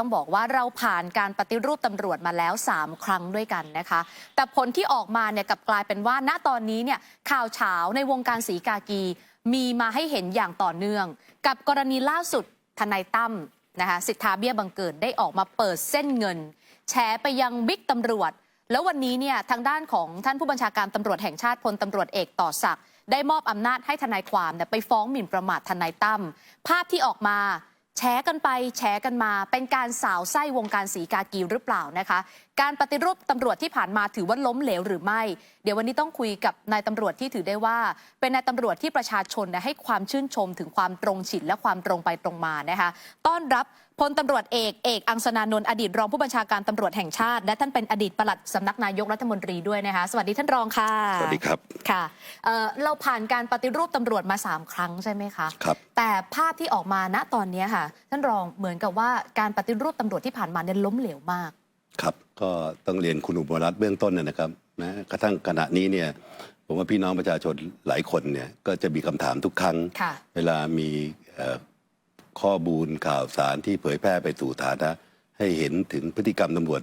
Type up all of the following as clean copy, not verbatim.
ต้องบอกว่าเราผ่านการปฏิรูปตำรวจมาแล้ว3 ครั้งด้วยกันนะคะแต่ผลที่ออกมาเนี่ยกลับกลายเป็นว่าณตอนนี้เนี่ยข่าวเฉาในวงการศรีกากีมีมาให้เห็นอย่างต่อเนื่องกับกรณีล่าสุดทนายตั้มนะคะสิทธาเบี้ยบังเกิดได้ออกมาเปิดเส้นเงินแฉไปยังบิ๊กตำรวจแล้ววันนี้เนี่ยทางด้านของท่านผู้บัญชาการตำรวจแห่งชาติพลตำรวจเอกต่อศักดิ์ได้มอบอำนาจให้ทนายความไปฟ้องหมิ่นประมาททนายตั้มภาพที่ออกมาแฉกันไปแฉกันมาเป็นการสาวไส้วงการศรีกากีหรือเปล่านะคะการปฏิรูปตำรวจที่ผ่านมาถือว่าล้มเหลวหรือไม่เดี๋ยววันนี้ต้องคุยกับนายตำรวจที่ถือได้ว่าเป็นนายตำรวจที่ประชาชนให้ความชื่นชมถึงความตรงฉินและความตรงไปตรงมานะคะต้อนรับพลตำรวจเอกอังสนานนท์อดีตรองผู้บัญชาการตำรวจแห่งชาติและท่านเป็นอดีตปลัดสำนักนายกรัฐมนตรีด้วยนะคะสวัสดีท่านรองค่ะสวัสดีครับค่ะเราผ่านการปฏิรูปตำรวจมา3 ครั้งใช่ไหมคะครับแต่ภาพที่ออกมาณตอนนี้ค่ะท่านรองเหมือนกับว่าการปฏิรูปตำรวจที่ผ่านมาเนี่ยล้มเหลวมากครับก็ต้องเรียนคุณอุบลรัตน์เบื้องต้นนะครับนะกระทั่งขณะนี้เนี่ยผมว่าพี่น้องประชาชนหลายคนเนี่ยก็จะมีคำถามทุกครั้งเวลามีข้อมูลข่าวสารที่เผยแพร่ไปสู่สาธารณะให้เห็นถึงพฤติกรรมตำรวจ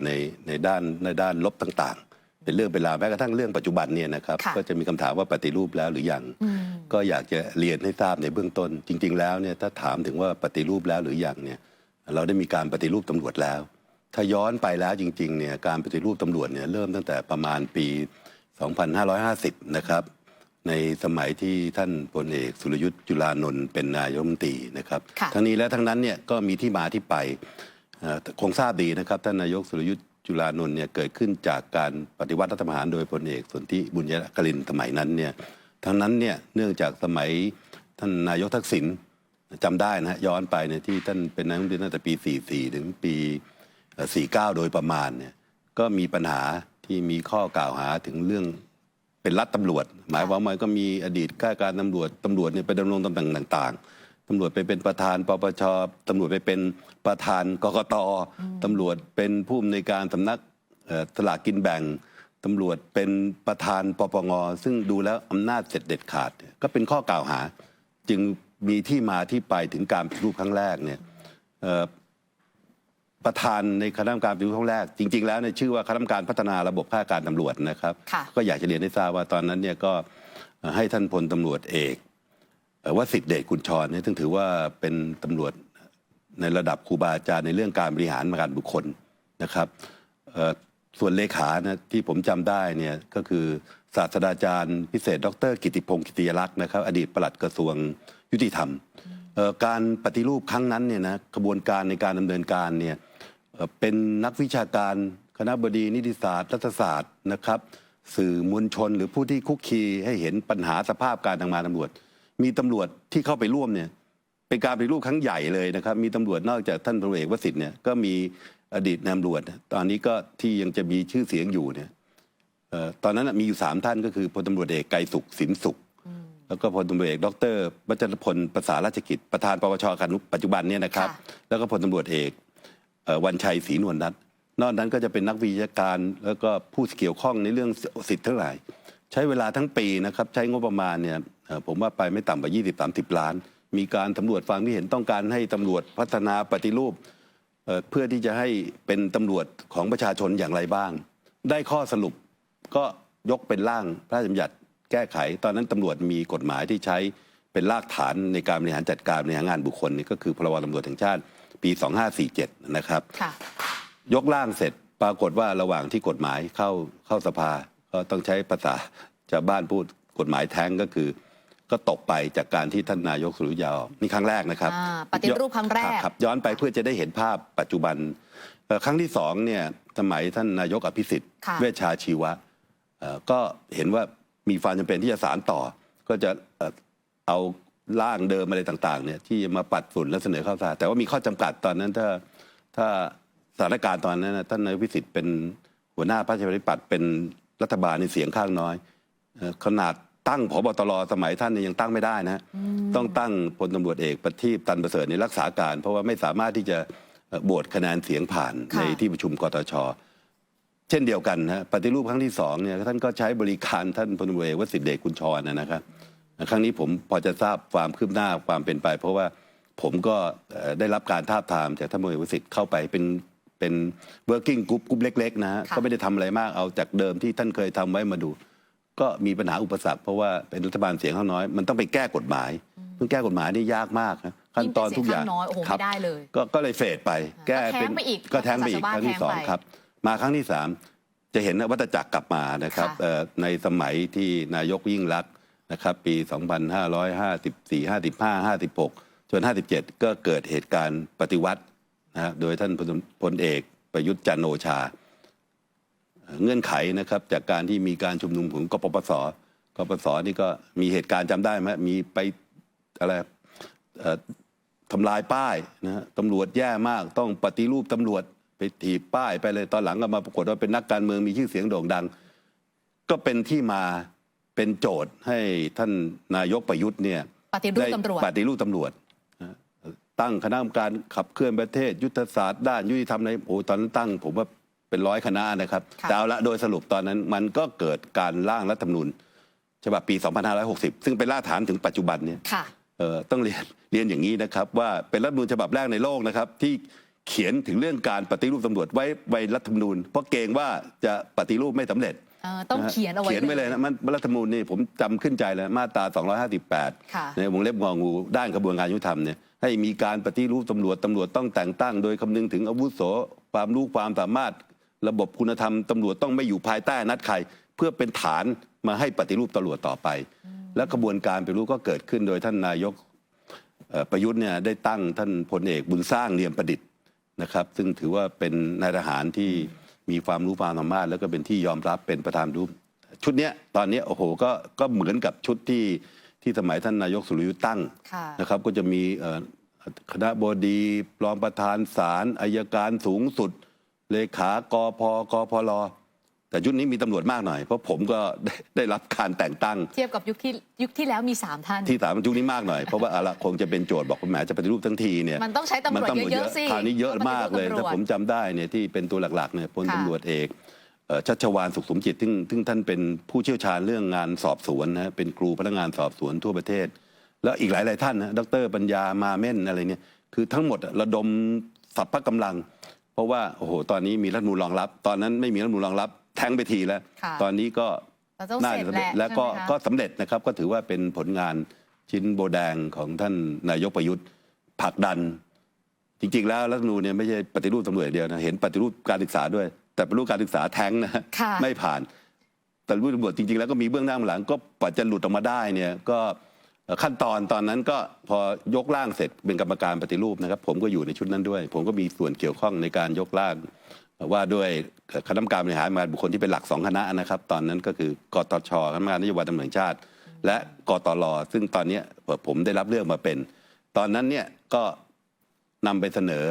ในด้านลบต่างๆเป็นเรื่องเวลาแม้กระทั่งเรื่องปัจจุบันเนี่ยนะครับก็จะมีคำถามว่าปฏิรูปแล้วหรือยังก็อยากจะเรียนให้ทราบในเบื้องต้นจริงๆแล้วเนี่ยถ้าถามถึงว่าปฏิรูปแล้วหรือยังเนี่ยเราได้มีการปฏิรูปตำรวจแล้วถ้าย้อนไปแล้วจริงๆเนี่ยการปฏิรูปตำรวจเนี่ยเริ่มตั้งแต่ประมาณปี 2550 นะครับในสมัยที่ท่านพลเอกสุรยุทธ์จุลานนท์เป็นนายกรัฐมนตรีนะครับทั้งนี้และทั้งนั้นเนี่ยก็มีที่มาที่ไปคงทราบดีนะครับท่านนายกสุรยุทธ์จุลานนท์เนี่ยเกิดขึ้นจากการปฏิวัติรัฐประหารโดยพลเอกสนธิบุญยกลินสมัยนั้นเนี่ยทั้งนั้นเนี่ยเนื่องจากสมัยท่านนายกทักษิณจำได้นะย้อนไปเนี่ยที่ท่านเป็นนายกรัฐมนตรีตั้งแต่ปี 44 ถึงปี 49 โดยประมาณเนี่ยก็มีปัญหาที่มีข้อกล่าวหาถึงเรื่องเป็นรัฐตำรวจหมายความว่าก็มีอดีตข้าราชการตำรวจเนี่ยไปดำรงตำแหน่งต่างๆตำรวจไปเป็นประธานปปชตำรวจไปเป็นประธานกกตตำรวจเป็นผู้อำนวยการสำนักสลากกินแบ่งตำรวจเป็นประธานปปงซึ่งดูแล้วอำนาจเด็ดขาดก็เป็นข้อกล่าวหาจึงมีที่มาที่ไปถึงการปฏิรูปครั้งแรกเนี่ยประธานในคณะกรรมการปฏิรูปครั้งแรกจริงๆแล้วเนี่ยชื่อว่าคณะกรรมการพัฒนาระบบข้าราชการตำรวจนะครับก็อยากจะเรียนให้ทราบว่าตอนนั้นเนี่ยก็ให้ท่านพลตำรวจเอกวสิทธิเดชกุลชรเนี่ยซึ่งถือว่าเป็นตำรวจในระดับครูบาอาจารย์ในเรื่องการบริหารการบุคคลนะครับส่วนเลขานะที่ผมจำได้เนี่ยก็คือศาสตราจารย์พิเศษดร.กิติพงศ์กิติยลักษณ์นะครับอดีตปลัดกระทรวงยุติธรรมการปฏิรูปครั้งนั้นเนี่ยนะกระบวนการในการดำเนินการเนี่ยเป็นนักวิชาการคณบดีนิติศาสตร์รัฐศาสตร์นะครับสื่อมวลชนหรือผู้ที่คุกคีให้เห็นปัญหาสภาพการทำงานตำรวจมีตำรวจที่เข้าไปร่วมเนี่ยเป็นการปฏิรูปครั้งใหญ่เลยนะครับมีตำรวจนอกจากท่านพลเอกวสิทธิ์เนี่ยก็มีอดีตนายตำรวจตอนนี้ก็ที่ยังจะมีชื่อเสียงอยู่เนี่ยตอนนั้นมีอยู่3 ท่านก็คือพลตำรวจเอกไกรสุขสินสุขแล้วก็พลตำรวจเอกดร.วัชรพลประสาราชกิจประธานปปช.ปัจจุบันเนี่ยนะครับแล้วก็พลตำรวจเอกวันชัยศรีนวลรัตน์นอกนั้นก็จะเป็นนักวิชาการแล้วก็ผู้เกี่ยวข้องในเรื่องสิทธิ์ทั้งหลายใช้เวลาทั้งปีนะครับใช้งบประมาณเนี่ยผมว่าไปไม่ต่ำกว่า20-30 ล้านมีการสำรวจความคิดเห็นต้องการให้ตำรวจพัฒนาปฏิรูปเพื่อที่จะให้เป็นตำรวจของประชาชนอย่างไรบ้างได้ข้อสรุปก็ยกเป็นร่างพระราชบัญญัติแก้ไขตอนนั้นตำรวจมีกฎหมายที่ใช้เป็นรากฐานในการบริหารจัดการบริหารงานบุคคลนี่ก็คือพรบตำรวจแห่งชาติปี 2547 นะครับยกร่างเสร็จปรากฏว่าระหว่างที่กฎหมายเข้าสภาก็ต้องใช้ภาษาชาวบ้านพูดกฎหมายแท้งก็คือก็ตกไปจากการที่ท่านนายกสุริยาวนี่ครั้งแรกนะครับปฏิรูปครั้งแรกครับย้อนไปเพื่อจะได้เห็นภาพปัจจุบันครั้งที่2เนี่ยสมัยท่านนายกอภิสิทธิ์เวชชาชีวะก็เห็นว่ามีความจำเป็นที่จะสานต่อก็จะเอาร่างเดิมอะไรต่างๆเนี่ยที่มาปัดฝุ่นและเสนอเข้าสภาแต่ว่ามีข้อจำกัดตอนนั้นถ้าสถานการณ์ตอนนั้นท่านนายกอภิสิทธิ์เป็นหัวหน้าพรรคประชาธิปัตย์เป็นรัฐบาลในเสียงข้างน้อยขนาดตั้งผบ.ตร.สมัยท่านยังตั้งไม่ได้นะต้องตั้งพลตำรวจเอกประทีปตันประเสริฐในรักษาการเพราะว่าไม่สามารถที่จะโหวตคะแนนเสียงผ่านในที่ประชุมกตช.เช่นเดียวกันนะปฏิรูปครั้งที่2เนี่ยท่านก็ใช้บริการท่านพลตำรวจเอกวสิทธิเดชกุลชรนะครับครั้งนี้ผมพอจะทราบความคืบหน้าความเป็นไปเพราะว่า ผมก็ได้รับการทาบทามจากท่านพลเอกวิสิทธิ์เข้าไปเป็น working group เล็กๆนะฮะก็ไม่ได้ทำอะไรมากเอาจากเดิมที่ท่านเคยทำไว้มาดู ก็มีปัญหาอุปสรรคเพราะว่าเป็นรัฐบาลเสียงข้างน้อยมันต้องไปแก้กฎหมายเพิ่งแก้กฎหมายนี่ยากมากนะขั้นตอนทุกอย่าง น้อยโอ้โหไม่ได้เลย ก็เลยเฟดไปแก้เป็นก็แท้งไปอีกครั้งที่สองครับมาครั้งที่สามจะเห็นวัฏจักรกลับมานะครับในสมัยที่นายกยิ่งลักษณ์นะครับปี 2554 55 56 จน 57 ก็เกิดเหตุการณ์ปฏิวัตินะโดยท่านพลเอกประยุทธ์จันทร์โอชาเงื่อนไขนะครับจากการที่มีการชุมนุมของกปปสนี่ก็มีเหตุการณ์จำได้ไหมมีไปอะไรทำลายป้ายนะตำรวจแย่มากต้องปฏิรูปตำรวจไปถีบป้ายไปเลยตอนหลังก็มาปรากฏว่าเป็นนักการเมืองมีชื่อเสียงโด่งดังก็เป็นที่มาเป็นโจทย์ให้ท่านนายกประยุทธ์เนี่ยปฏิรูปตำรวจตั้งคณะกรรมการขับเคลื่อนประเทศยุทธศาสตร์ด้านยุติธรรมในตอนนั้นตั้งผมว่าเป็น100 คณะนะครับแต่เอาละโดยสรุปตอนนั้นมันก็เกิดการร่างรัฐธรรมนูญฉบับปี 2560 ซึ่งเป็นรากฐานถึงปัจจุบันเนี่ยต้องเรียนอย่างนี้นะครับว่าเป็นรัฐธรรมนูญฉบับแรกในโลกนะครับที่เขียนถึงเรื่องการปฏิรูปตำรวจไว้ในรัฐธรรมนูญเพราะเกรงว่าจะปฏิรูปไม่สำเร็จต้องเขียนเอาไว้เลยนะมันรัฐธรรมนูญนี่ผมจำขึ้นใจเลยมาตรา 258 ในวงเล็บงองูด้านกระบวนการยุติธรรมเนี่ยให้มีการปฏิรูปตำรวจต้องแต่งตั้งโดยคำนึงถึงอาวุโสความรู้ความสามารถระบบคุณธรรมตำรวจต้องไม่อยู่ภายใต้นัดใครเพื่อเป็นฐานมาให้ปฏิรูปตำรวจต่อไปและกระบวนการปฏิรูปก็เกิดขึ้นโดยท่านนายกประยุทธ์เนี่ยได้ตั้งท่านพลเอกบุญสร้างเนียมประดิษฐ์นะครับซึ่งถือว่าเป็นนายทหารที่มีความรู้ความสามารถแล้วก็เป็นที่ยอมรับเป็นประธานรูปชุดนี้ตอนนี้โอ้โหก็เหมือนกับชุดที่สมัยท่านนายกสุรยุทธ์ตั้งนะครับก็จะมีคณะบดีรองประธานศาลอัยการสูงสุดเลขากพกพลแต่ยุคนี้มีตำรวจมากหน่อยเพราะผมก็ได้รับการแต่งตั้งเทียบกับยุคที่แล้วมี3 ท่านที่3ยุคนี้มากหน่อยเพราะว่าอะไรคงจะเป็นโจทย์บอกว่าแหมจะปฏิรูปทั้งทีเนี่ยมันต้องใช้ตำรวจเยอะๆสิคราวนี้เยอะมากเลยแต่ผมจำได้เนี่ยที่เป็นตัวหลักๆเนี่ยพลตำรวจเอกชัชวาลสุขสมจิตซึ่งท่านเป็นผู้เชี่ยวชาญเรื่องงานสอบสวนนะเป็นครูพนักงานสอบสวนทั่วประเทศแล้วอีกหลายท่านนะดร.ปัญญามาเม่นอะไรเนี่ยคือทั้งหมดระดมสรรพกำลังเพราะว่าโอ้โหตอนนี้มีรัฐธรรมนูญรองรับตอนนั้นไม่มีรัฐธรรมนูญรองรับแทงไปทีแล้วตอนนี้ก็น่าจะสำเร็จแล้วก็สำเร็จนะครับก็ถือว่าเป็นผลงานชิ้นโบแดงของท่านนายกประยุทธ์ผลักดันจริงๆแล้วรัฐธรรมนูญเนี่ยไม่ใช่ปฏิรูปตำรวจเดียวนะเห็นปฏิรูปการศึกษาด้วยแต่ปฏิรูปการศึกษาแท้งนะไม่ผ่านแต่ปฏิรูปตำรวจจริงๆแล้วก็มีเบื้องหน้าเบื้องหลังก็ปัจจะหลุดออกมาได้เนี่ยก็ขั้นตอนนั้นก็พอยกร่างเสร็จเป็นกรรมการปฏิรูปนะครับผมก็อยู่ในชุดนั้นด้วยผมก็มีส่วนเกี่ยวข้องในการยกร่างว่าด้วยคณะกรรมการบริหารมาบุคคลที่เป็นหลัก2 คณะนะครับตอนนั้นก็คือกตชคณะกรรมการนโยบายตำรวจแห่งชาติและกตลซึ่งตอนนี้ผมได้รับเลือกมาเป็นตอนนั้นเนี่ยก็นำไปเสนอ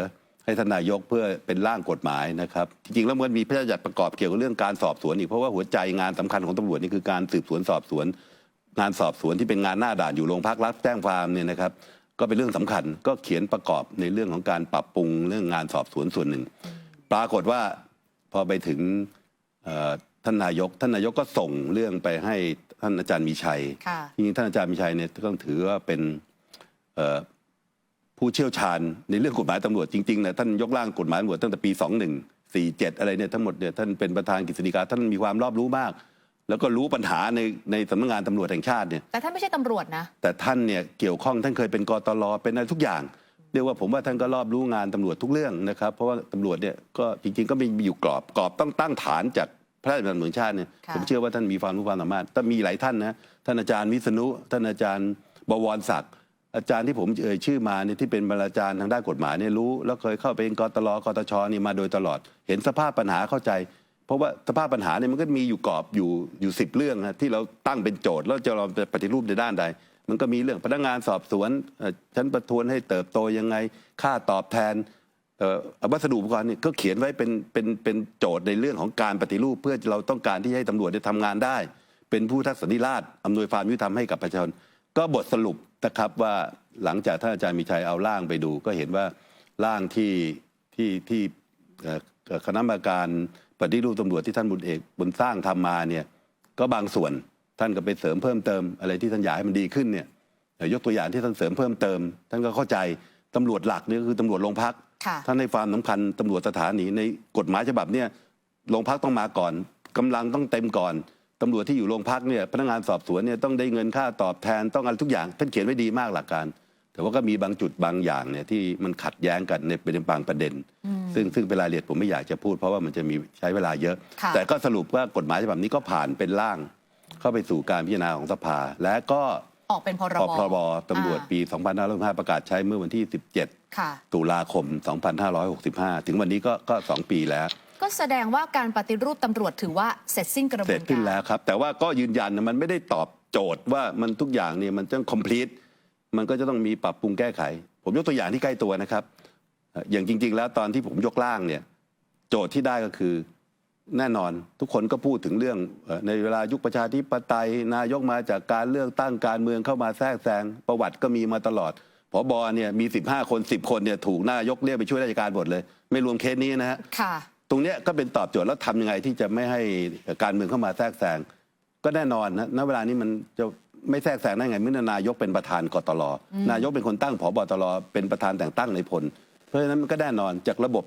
ให้ท่านนายกเพื่อเป็นร่างกฎหมายนะครับจริงๆแล้วมันมีพระราชบัญญัติประกอบเกี่ยวกับเรื่องการสอบสวนอีกเพราะว่าหัวใจงานสำคัญของตำรวจนี่คือการสืบสวนสอบสวนงานสอบสวนที่เป็นงานหน้าด่านอยู่โรงพักรับแจ้งความเนี่ยนะครับก็เป็นเรื่องสำคัญก็เขียนประกอบในเรื่องของการปรับปรุงเรื่องงานสอบสวนส่วนหนึ่งปรากฏว่าพอไปถึงท่านนายกก็ส่งเรื่องไปให้ท่านอาจารย์มีชัยจริงๆท่านอาจารย์มีชัยเนี่ยต้องถือว่าเป็นผู้เชี่ยวชาญในเรื่องกฎหมายตำรวจจริงๆนะท่านยกร่างกฎหมายตำรวจตั้งแต่ปี 2147อะไรเนี่ยทั้งหมดเนี่ยท่านเป็นประธานกฤษฎีกาท่านมีความรอบรู้มากแล้วก็รู้ปัญหาในสำนักงานตำรวจแห่งชาติเนี่ยแต่ท่านไม่ใช่ตำรวจนะแต่ท่านเนี่ยเกี่ยวข้องท่านเคยเป็นกตลเป็นอะไรทุกอย่างเรียกว่าผมว่าท่านก็รอบรู้งานตำรวจทุกเรื่องนะครับเพราะว่าตำรวจเนี่ยก็จริงๆก็มีอยู่กรอบต้องตั้งฐานจากพระราชบัญญัติตำรวจแห่งชาติเนี่ยผมเชื่อว่าท่านมีความรู้ความสามารถแต่มีหลายท่านนะท่านอาจารย์วิษณุท่านอาจารย์บวรศักดิ์อาจารย์ที่ผมชื่อมาเนี่ยที่เป็นบรรณาจารย์ทางด้านกฎหมายเนี่ยรู้แล้วเคยเข้าไปเป็นกตลกตชนี่มาโดยตลอดเห็นสภาพปัญหาเข้าใจเพราะว่าสภาพปัญหาเนี่ยมันก็มีอยู่กรอบอยู่10 เรื่องนะที่เราตั้งเป็นโจทย์แล้วจะเราปฏิรูปในด้านใดมันก็มีเรื่องพนักงานสอบสวนชั้นประทวนให้เติบโตยังไงค่าตอบแทนวัสดุอุปกรณ์นี่ก็เขียนไว้เป็นโจทย์ในเรื่องของการปฏิรูปเพื่อเราต้องการที่ให้ตำรวจได้ทำงานได้เป็นผู้ทักษณิราษฎร์อำนวยความยุติธรรมให้กับประชาชนก็บทสรุปนะครับว่าหลังจากท่านอาจารย์มีชัยเอาร่างไปดูก็เห็นว่าร่างที่คณะกรรมการปฏิรูปตำรวจที่ท่านบุญสร้างทำมาเนี่ยก็บางส่วนท่านก็ไปเสริมเพิ่มเติมอะไรที่ท่านอยากให้มันดีขึ้นเนี่ยยกตัวอย่างที่ท่านเสริมเพิ่มเติมท่านก็เข้าใจ ตำรวจหลักเนี่ยคือตำรวจโรงพักท่านให้ความสำคัญตำรวจสถานีในกฎหมายฉบับเนี่ยโรงพักต้องมาก่อนกำลังต้องเต็มก่อนตำรวจที่อยู่โรงพักเนี่ยพนักงานสอบสวนเนี่ยต้องได้เงินค่าตอบแทนต้องอะไรทุกอย่างท่านเขียนไว้ดีมากหลักการแต่ว่าก็มีบางจุดบางอย่างเนี่ยที่มันขัดแย้งกันในเป็นบางประเด็นซึ่งเป็นรายละเอียดผมไม่อยากจะพูดเพราะว่ามันจะมีใช้เวลาเยอะแต่ก็สรุปว่ากฎหมายฉบับนี้ก็ผ่านเป็นร่างเข้าไปสู่การพิจารณาของสภาและก็ออกเป็นพรบตำรวจปี2565ประกาศใช้เมื่อวันที่17ตุลาคม2565ถึงวันนี้ก็2 ปีแล้วก็แสดงว่าการปฏิรูปตำรวจถือว่าเสร็จสิ้นกระบวนการเสร็จขึ้นแล้วครับแต่ว่าก็ยืนยันมันไม่ได้ตอบโจทย์ว่ามันทุกอย่างเนี่ยมันต้อง complete มันก็จะต้องมีปรับปรุงแก้ไขผมยกตัวอย่างที่ใกล้ตัวนะครับอย่างจริงๆแล้วตอนที่ผมยกร่างเนี่ยโจทย์ที่ได้ก็คือแน่นอนทุกคนก็พูดถึงเรื่องในเวลายุคประชาธิปไตยนายกมาจากการเลือกตั้งการเมืองเข้ามาแทรกแซงประวัติก็มีมาตลอดผบเนี่ยมี15 คน10 คนเนี่ยถูกนายกเรียกไปช่วยราชการหมดเลยไม่รวมเคสนี้นะฮะตรงนี้ก็เป็นตอบโจทย์แล้วทำยังไงที่จะไม่ให้การเมืองเข้ามาแทรกแซงก็แน่นอนนะณเวลานี้มันจะไม่แทรกแซงได้ไงเมื่อนายกเป็นประธานกตลนายกเป็นคนตั้งผบตรเป็นประธานแต่งตั้งในพลเพราะฉะนั้นมันก็แน่นอนจากระบบ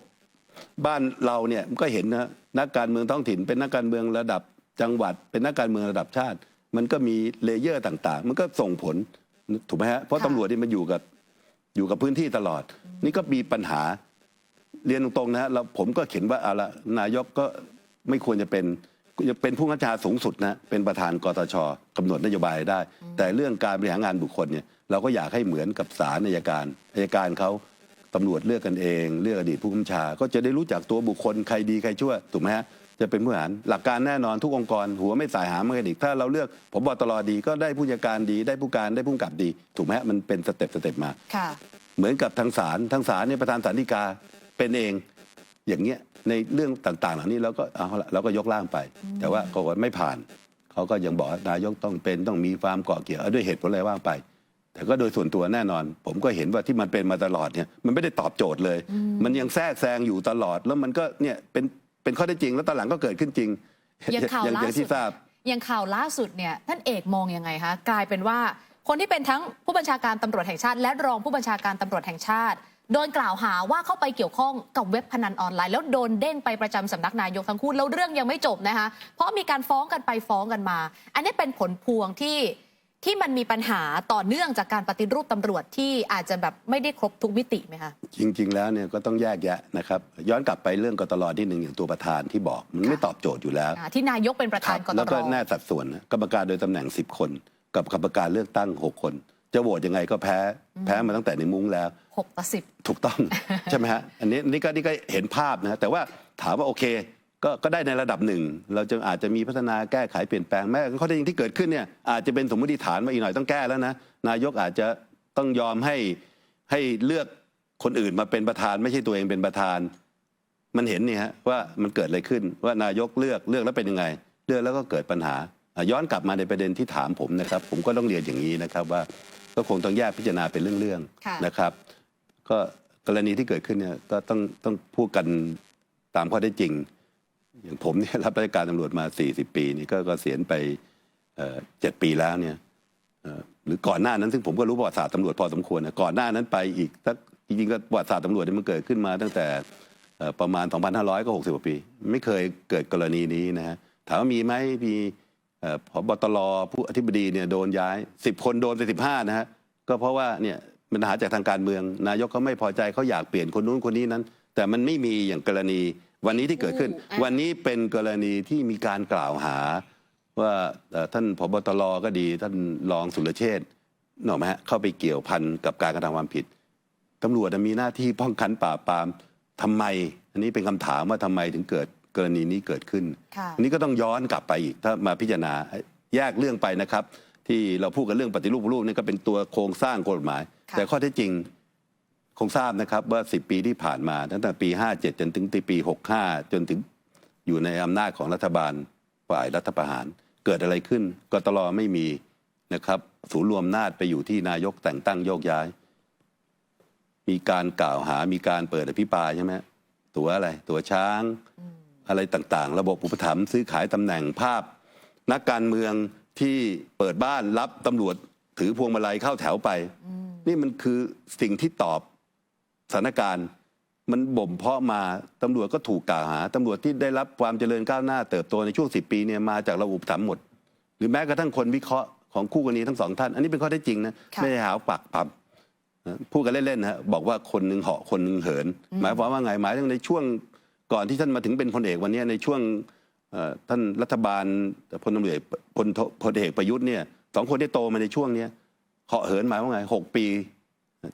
บ้านเราเนี่ยก็เห็นนะนักการเมืองท้องถิ่นเป็นนักการเมืองระดับจังหวัดเป็นนักการเมืองระดับชาติมันก็มีเลเยอร์ต่างๆมันก็ส่งผลถูกไหมฮะเพราะตำรวจนี่มันอยู่กับพื้นที่ตลอดนี่ก็มีปัญหาเรียนตรงๆนะแล้วผมก็เห็นว่าเอาละนายกก็ไม่ควรจะเป็นผู้บัญชาการสูงสุดนะเป็นประธานกตชกำหนดนโยบายได้แต่เรื่องการบริหารงานบุคคลเนี่ยเราก็อยากให้เหมือนกับศาลอัยการเขาตำรวจเลือกกันเองเลือกอดีตผู้บัญชาก็จะได้รู้จักตัวบุคคลใครดีใครชั่วถูกไหมฮะจะเป็นผู้บริหารหลักการแน่นอนทุกองค์กรหัวไม่สายหางกันอีกถ้าเราเลือกผบตรดีก็ได้ผู้จัดการดีได้ผู้การได้ผู้กำกับดีถูกไหมฮะมันเป็นสเต็ปมาเหมือนกับทางศาลเนี่ยประธานศาลฎีกาเป็นเองอย่างเงี้ยในเรื่องต่างๆเหล่านี้เราก็ยกร่างไปแต่ว่าเขาก็ไม่ผ่านเขาก็ยังบอกนายกต้องมีความเกาะเกี่ยวด้วยเหตุผลอะไรว่างไปแต่ก็โดยส่วนตัวแน่นอนผมก็เห็นว่าที่มันเป็นมาตลอดเนี่ยมันไม่ได้ตอบโจทย์เลยมันยังแทรกแซงอยู่ตลอดแล้วมันก็เนี่ยเป็นข้อเท็จจริงแล้วตอนหลังก็เกิดขึ้นจริงอย่างที่ทราบอย่างข่าวล่าสุดเนี่ยท่านเอกมองยังไงคะกลายเป็นว่าคนที่เป็นทั้งผู้บัญชาการตำรวจแห่งชาติและรองผู้บัญชาการตำรวจแห่งชาติโดนกล่าวหาว่าเข้าไปเกี่ยวข้องกับเว็บพนันออนไลน์แล้วโดนเด้งไปประจำสำนักนายกทั้งคู่แล้วเรื่องยังไม่จบนะคะเพราะมีการฟ้องกันไปฟ้องกันมาอันนี้เป็นผลพวงที่มันมีปัญหาต่อเนื่องจากการปฏิรูปตำรวจที่อาจจะแบบไม่ได้ครบทุกมิติไหมคะจริงๆแล้วเนี่ยก็ต้องแยกแยะนะครับย้อนกลับไปเรื่องกตลที่หนึ่งอย่างตัวประธานที่บอกมันไม่ตอบโจทย์อยู่แล้วที่นายกเป็นประธานกตลแล้วก็แน่สัดส่วนกรรมการโดยตำแหน่ง10 คนกับกรรมการเลือกตั้ง6 คนจะโหวตยังไงก็แพ้มาตั้งแต่ในมุ้งแล้ว6-10ถูกต้องใช่ไหมฮะอันนี้ก็เห็นภาพนะแต่ว่าถามว่าโอเคก็ได้ในระดับหนึ่งเราจะอาจจะมีพัฒนาแก้ไขเปลี่ยนแปลงแม้ข้อเท็จจริงที่เกิดขึ้นเนี่ยอาจจะเป็นสมมติฐานมาอีกหน่อยต้องแก้แล้วนะนายกอาจจะต้องยอมให้เลือกคนอื่นมาเป็นประธานไม่ใช่ตัวเองเป็นประธานมันเห็นนี่ฮะว่ามันเกิดอะไรขึ้นว่านายกเลือกแล้วเป็นยังไงเลือกแล้วก็เกิดปัญหาย้อนกลับมาในประเด็นที่ถามผมนะครับผมก็ต้องเรียนอย่างนี้นะครับว่าก็คงต้องแยกพิจารณาเป็นเรื่องๆนะครับก็กรณีที่เกิดขึ้นเนี่ยก็ต้องพูดกันตามข้อเท็จจริงอย่างผมเนี่ยรับราชการตำรวจมา40 ปีนี่ก็เกษียณไป7 ปีแล้วเนี่ยหรือก่อนหน้านั้นซึ่งผมก็รู้ประวัติศาสตร์ตำรวจพอสมควรนะก่อนหน้านั้นไปอีกจริงๆก็ประวัติศาสตร์ตำรวจมันเกิดขึ้นมาตั้งแต่ประมาณ 2,500 ก็ 60 กว่าปีไม่เคยเกิดกรณีนี้นะฮะถามว่ามีไหมมีผบตรผู้อธิบดีเนี่ยโดนย้าย10 คนโดนไป15นะฮะก็เพราะว่าเนี่ยปัญหาจากทางการเมืองนายกเขาไม่พอใจเขาอยากเปลี่ยนคนนู้นคนนี้นั้นแต่มันไม่มีอย่างกรณีวันนี้ที่เกิดขึ้นวันนี้เป็นกรณีที่มีการกล่าวหาว่าท่านผบตรก็ดีท่านรองสุรเชษฐ์นึกออกไหมฮะเข้าไปเกี่ยวพันกับการกระทำความผิดตำรวจมีหน้าที่ป้องกันปราบปรามทำไมอันนี้เป็นคำถามว่าทำไมถึงเกิดกรณีนี้เกิดขึ้นอันนี้ก็ต้องย้อนกลับไปอีกถ้ามาพิจารณาแยกเรื่องไปนะครับที่เราพูดกันเรื่องปฏิรูปนี่ก็เป็นตัวโครงสร้างกฎหมายแต่ข้อเท็จจริงคงทราบนะครับว่า10 ปีที่ผ่านมาตั้งแต่ปี57จนถึงปี65จนถึงอยู่ในอำนาจของรัฐบาลฝ่ายรัฐประหารเกิดอะไรขึ้นกตรไม่มีนะครับศูนย์รวมอำนาจไปอยู่ที่นายกแต่งตั้งโยกย้ายมีการกล่าวหามีการเปิดอภิปรายใช่ไหมตัวอะไรตัวช้างอะไรต่างๆระบบอุปถัมภ์ซื้อขายตำแหน่งภาพนักการเมืองที่เปิดบ้านรับตำรวจถือพวงมาลัยเข้าแถวไปนี่มันคือสิ่งที่ตอบ สถานการณ์มันบ่มเพาะมาตำรวจก็ถูกกล่าวหาตำรวจที่ได้รับความเจริญก้าวหน้าเติบโตในช่วง10 ปีเนี่ยมาจากระบบอุปถัมภ์หมด หรือแม้กระทั่งคนวิเคราะห์ของคู่กรณีทั้งสองท่านอันนี้เป็นข้อเท็จจริงนะไม่ได้หาปากปั๊มพูดกันเล่นๆนะฮะบอกว่าคนหนึ่งเหาะคนหนึ่งเหินหมายความว่าไงหมายถึงในช่วงก่อนที่ท่านมาถึงเป็นพลเอกวันนี้ในช่วงท่านรัฐบาลพลตำรวจพลเอกประยุทธ์เนี่ยสองคนที่โตมาในช่วงนี้เหาะเหินหมายว่าไง6 ปี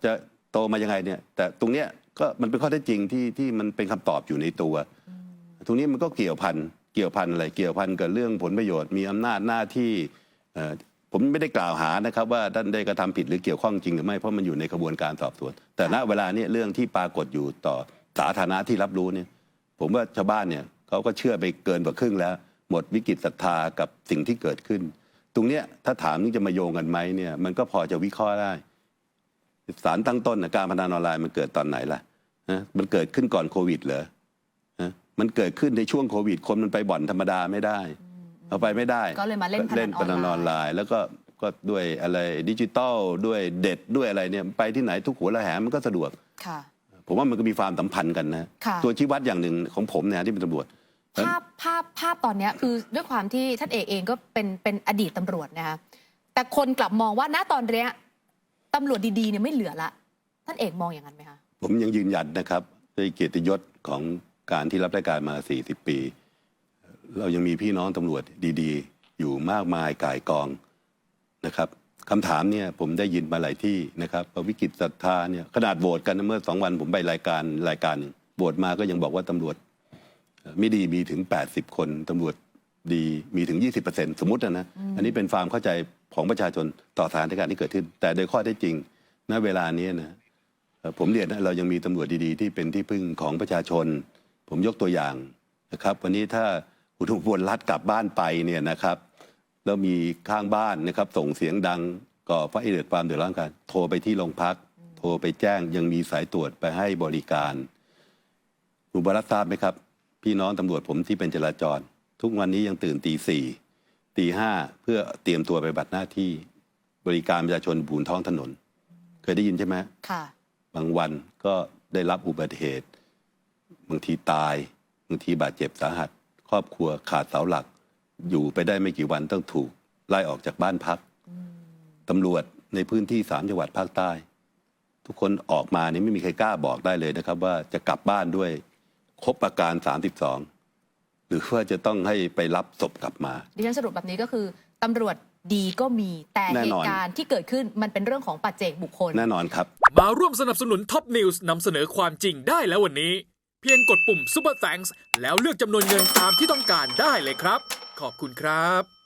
จะโตมายังไงเนี่ยแต่ตรงเนี้ยก็มันเป็นข้อเท็จจริงที่มันเป็นคำตอบอยู่ในตัวตรงนี้มันก็เกี่ยวพันอะไรเกี่ยวพันกับเรื่องผลประโยชน์มีอำนาจหน้าที่ผมไม่ได้กล่าวหานะครับว่าท่านได้กระทำผิดหรือเกี่ยวข้องจริงหรือไม่เพราะมันอยู่ในกระบวนการสอบสวนแต่ณเวลานี้เรื่องที่ปรากฏอยู่ต่อสาธารณะที่รับรู้เนี่ยผมว่าชาวบ้านเนี่ยเขาก็เชื่อไปเกินกว่าครึ่งแล้วหมดวิกฤตศรัทธากับสิ่งที่เกิดขึ้นตรงเนี้ยถ้าถามนี่จะมาโยงกันไหมเนี่ยมันก็พอจะวิเคราะห์ได้สารตั้งต้นการพนันออนไลน์มันเกิดตอนไหนล่ะมันเกิดขึ้นก่อนโควิดเหรอมันเกิดขึ้นในช่วงโควิดคนมันไปบ่อนธรรมดาไม่ได้เอาไปไม่ได้ก็เลยมาเล่นพนันออนไลน์แล้วก็ด้วยอะไรดิจิตอลด้วยเด็ดด้วยอะไรเนี่ยไปที่ไหนทุกหัวระแหงมันก็สะดวกผมว่ามันก็มีความสัมพันธ์กันนะตัวชี้วัดอย่างหนึ่งของผมเนี่ยที่เป็นตำรวจภาพตอนนี้คือด้วยความที่ท่านเอกเองก็เป็นอดีตตำรวจนะคะแต่คนกลับมองว่าณตอนนี้ตำรวจดีๆเนี่ยไม่เหลือละท่านเอกมองอย่างนั้นไหมคะผมยังยืนยันนะครับด้วยเกียรติยศของการที่รับราชการมา40 ปีเรายังมีพี่น้องตำรวจดีๆอยู่มากมายก่ายกองนะครับคำถามเนี่ยผมได้ยินมาหลายที่นะครับวิกฤตศรัทธาเนี่ยขนาดโหวตกันเมื่อ2 วันผมไปรายการโหวตมาก็ยังบอกว่าตำรวจไม่ดีมีถึง80 คนตำรวจดีมีถึง 20%สมมตินะอันนี้เป็นความเข้าใจของประชาชนต่อสถานการณ์ที่เกิดขึ้นแต่โดยข้อเท็จจริงณเวลานี้นะผมเรียนนะเรายังมีตำรวจดีๆที่เป็นที่พึ่งของประชาชนผมยกตัวอย่างนะครับวันนี้ถ้าคุณอุบลรัฐกลับบ้านไปเนี่ยนะครับแล้วมีข้างบ้านนะครับส่งเสียงดังก่อไฟเดือดความเดือดร้อนกันโทรไปที่โรงพักโทรไปแจ้งยังมีสายตรวจไปให้บริการคุณอุบลรัฐทราบไหมครับพี่น้องตำรวจผมที่เป็นจราจรทุกวันนี้ยังตื่นตี 4 ตี 5เพื่อเตรียมตัวไปปฏิบัติหน้าที่บริการประชาชนบนท้องถนนเคยได้ยินใช่ไหมค่ะบางวันก็ได้รับอุบัติเหตุบางทีตายบางทีบาดเจ็บสาหัสครอบครัวขาดเสาหลักอยู่ไปได้ไม่กี่วันต้องถูกไล่ออกจากบ้านพักตำรวจในพื้นที่3 จังหวัดภาคใต้ทุกคนออกมานี่ไม่มีใครกล้าบอกได้เลยนะครับว่าจะกลับบ้านด้วยครบอาการ32หรือว่าจะต้องให้ไปรับศพกลับมาดิฉันสรุปแบบนี้ก็คือตำรวจดีก็มีแต่เหตุการณ์ที่เกิดขึ้นมันเป็นเรื่องของปัจเจกบุคคลแน่นอนครับมาร่วมสนับสนุนท็อปนิวส์นำเสนอความจริงได้แล้ววันนี้เพียงกดปุ่ม Super Thanks แล้วเลือกจำนวนเงินตามที่ต้องการได้เลยครับขอบคุณครับ